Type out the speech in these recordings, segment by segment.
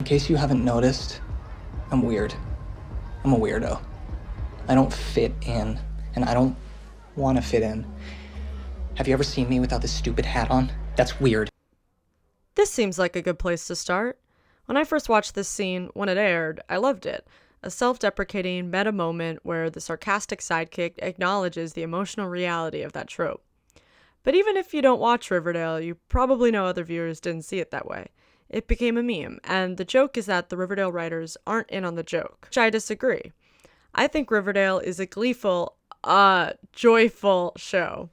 case you haven't noticed, I'm weird. I'm a weirdo. I don't fit in, and I don't want to fit in. Have you ever seen me without this stupid hat on? That's weird. This seems like a good place to start. When I first watched this scene, when it aired, I loved it. A self-deprecating meta moment where the sarcastic sidekick acknowledges the emotional reality of that trope. But even if you don't watch Riverdale, you probably know other viewers didn't see it that way. It became a meme, and the joke is that the Riverdale writers aren't in on the joke, which I disagree. I think Riverdale is a gleeful, joyful show.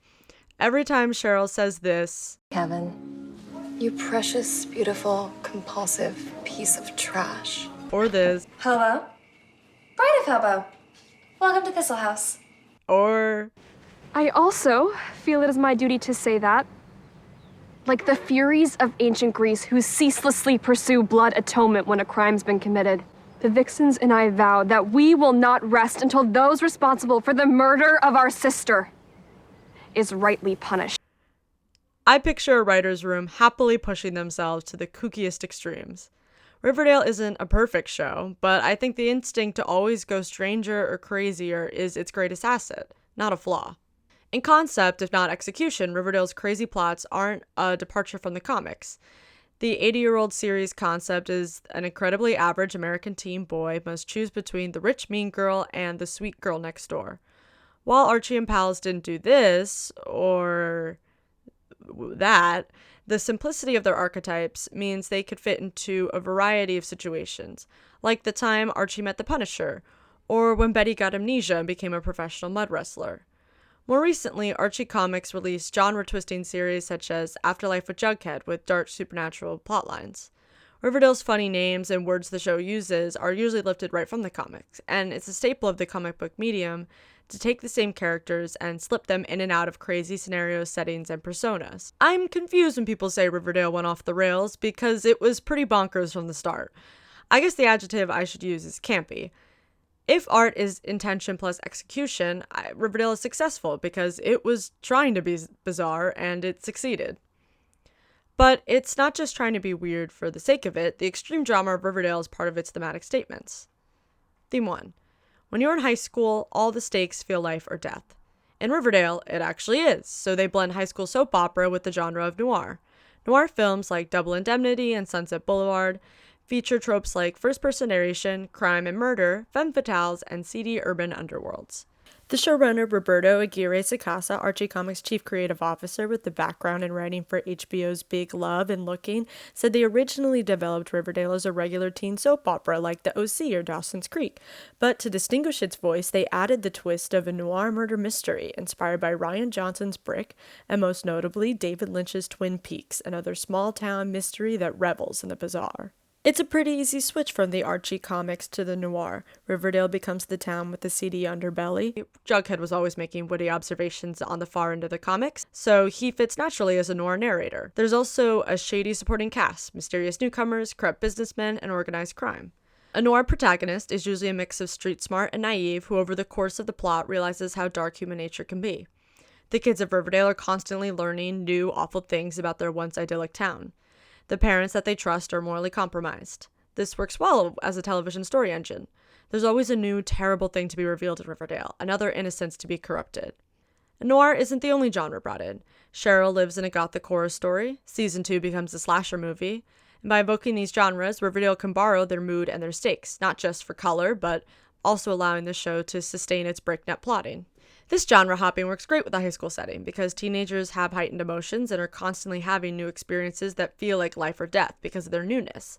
Every time Cheryl says this, Kevin, you precious, beautiful, compulsive piece of trash. or this, Hello? Bride of Hobo. Welcome to Thistle House. or I also feel it is my duty to say that, like the Furies of ancient Greece who ceaselessly pursue blood atonement when a crime's been committed, the Vixens and I vow that we will not rest until those responsible for the murder of our sister is rightly punished. I picture a writer's room happily pushing themselves to the kookiest extremes. Riverdale isn't a perfect show, but I think the instinct to always go stranger or crazier is its greatest asset, not a flaw. In concept, if not execution, Riverdale's crazy plots aren't a departure from the comics. The 80-year-old series concept is an incredibly average American teen boy must choose between the rich mean girl and the sweet girl next door. While Archie and pals didn't do this, or that, the simplicity of their archetypes means they could fit into a variety of situations, like the time Archie met the Punisher, or when Betty got amnesia and became a professional mud wrestler. More recently, Archie Comics released genre-twisting series such as Afterlife with Jughead with dark supernatural plotlines. Riverdale's funny names and words the show uses are usually lifted right from the comics, and it's a staple of the comic book medium to take the same characters and slip them in and out of crazy scenarios, settings, and personas. I'm confused when people say Riverdale went off the rails because it was pretty bonkers from the start. I guess the adjective I should use is campy. If art is intention plus execution, Riverdale is successful because it was trying to be bizarre and it succeeded. But it's not just trying to be weird for the sake of it. The extreme drama of Riverdale is part of its thematic statements. Theme 1. When you're in high school, all the stakes feel life or death. In Riverdale, it actually is, so they blend high school soap opera with the genre of noir. Noir films like Double Indemnity and Sunset Boulevard feature tropes like first-person narration, crime and murder, femme fatales, and seedy urban underworlds. The showrunner Roberto Aguirre Sacasa, Archie Comics' chief creative officer with the background in writing for HBO's Big Love and Looking, said they originally developed Riverdale as a regular teen soap opera like The OC or Dawson's Creek, but to distinguish its voice, they added the twist of a noir murder mystery inspired by Rian Johnson's Brick, and most notably David Lynch's Twin Peaks, another small-town mystery that revels in the bizarre. It's a pretty easy switch from the Archie comics to the noir. Riverdale becomes the town with the seedy underbelly. Jughead was always making witty observations on the far end of the comics, so he fits naturally as a noir narrator. There's also a shady supporting cast, mysterious newcomers, corrupt businessmen, and organized crime. A noir protagonist is usually a mix of street smart and naive who over the course of the plot realizes how dark human nature can be. The kids of Riverdale are constantly learning new awful things about their once idyllic town. The parents that they trust are morally compromised. This works well as a television story engine. There's always a new, terrible thing to be revealed in Riverdale, another innocence to be corrupted. Noir isn't the only genre brought in. Cheryl lives in a gothic horror story, Season 2 becomes a slasher movie, and by evoking these genres, Riverdale can borrow their mood and their stakes, not just for color, but also allowing the show to sustain its breakneck plotting. This genre hopping works great with a high school setting because teenagers have heightened emotions and are constantly having new experiences that feel like life or death because of their newness.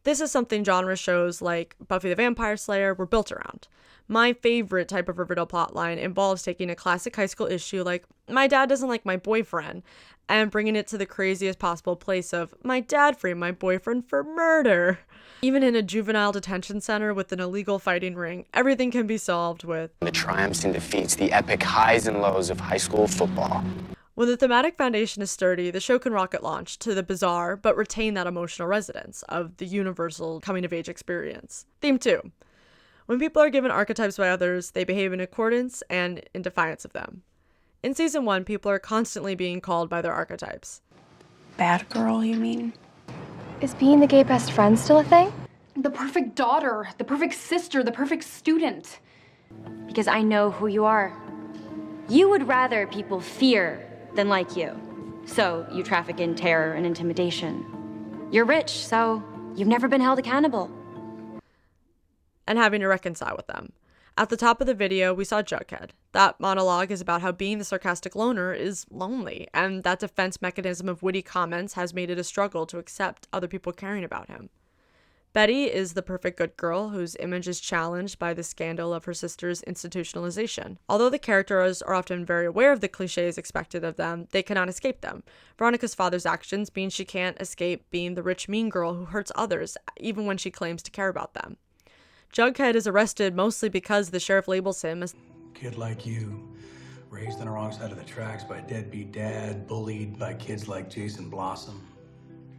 This is something genre shows like Buffy the Vampire Slayer were built around. My favorite type of Riverdale plotline involves taking a classic high school issue like my dad doesn't like my boyfriend and bringing it to the craziest possible place of my dad framed my boyfriend for murder. Even in a juvenile detention center with an illegal fighting ring, everything can be solved with the triumphs and defeats, the epic highs and lows of high school football. When the thematic foundation is sturdy, the show can rocket launch to the bizarre but retain that emotional resonance of the universal coming-of-age experience. Theme 2. When people are given archetypes by others, they behave in accordance and in defiance of them. In Season 1, people are constantly being called by their archetypes. Bad girl, you mean? Is being the gay best friend still a thing? The perfect daughter, the perfect sister, the perfect student. Because I know who you are. You would rather people fear than like you. So you traffic in terror and intimidation. You're rich, so you've never been held accountable. And having to reconcile with them. At the top of the video, we saw Jughead. That monologue is about how being the sarcastic loner is lonely, and that defense mechanism of witty comments has made it a struggle to accept other people caring about him. Betty is the perfect good girl whose image is challenged by the scandal of her sister's institutionalization. Although the characters are often very aware of the cliches expected of them, they cannot escape them. Veronica's father's actions mean she can't escape being the rich mean girl who hurts others, even when she claims to care about them. Jughead is arrested mostly because the sheriff labels him as kid like you, raised on the wrong side of the tracks by a deadbeat dad, bullied by kids like Jason Blossom.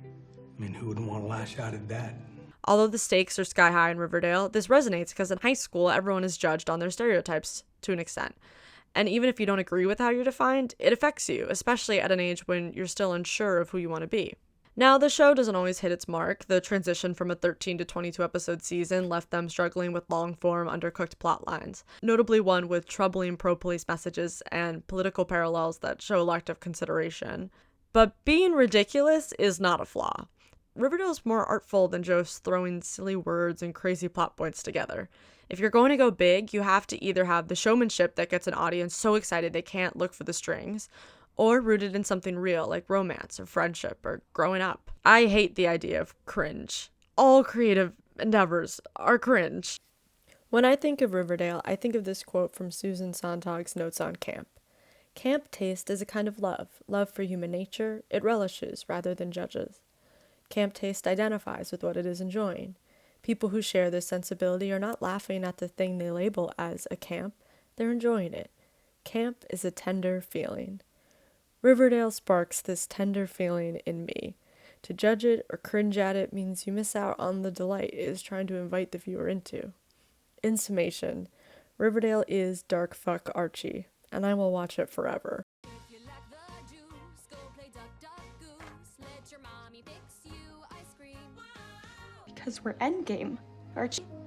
I mean, who wouldn't want to lash out at that? Although the stakes are sky high in Riverdale, this resonates because in high school, everyone is judged on their stereotypes to an extent. And even if you don't agree with how you're defined, it affects you, especially at an age when you're still unsure of who you want to be. Now, the show doesn't always hit its mark. The transition from a 13 to 22 episode season left them struggling with long-form, undercooked plot lines, notably one with troubling pro-police messages and political parallels that show lack of consideration. But being ridiculous is not a flaw. Riverdale's more artful than just throwing silly words and crazy plot points together. If you're going to go big, you have to either have the showmanship that gets an audience so excited they can't look for the strings, or rooted in something real like romance or friendship or growing up. I hate the idea of cringe. All creative endeavors are cringe. When I think of Riverdale, I think of this quote from Susan Sontag's Notes on Camp. Camp taste is a kind of love for human nature. It relishes rather than judges. Camp taste identifies with what it is enjoying. People who share this sensibility are not laughing at the thing they label as a camp, they're enjoying it. Camp is a tender feeling. Riverdale sparks this tender feeling in me. To judge it or cringe at it means you miss out on the delight it is trying to invite the viewer into. In summation, Riverdale is dark fuck Archie, and I will watch it forever. Because we're endgame, Archie.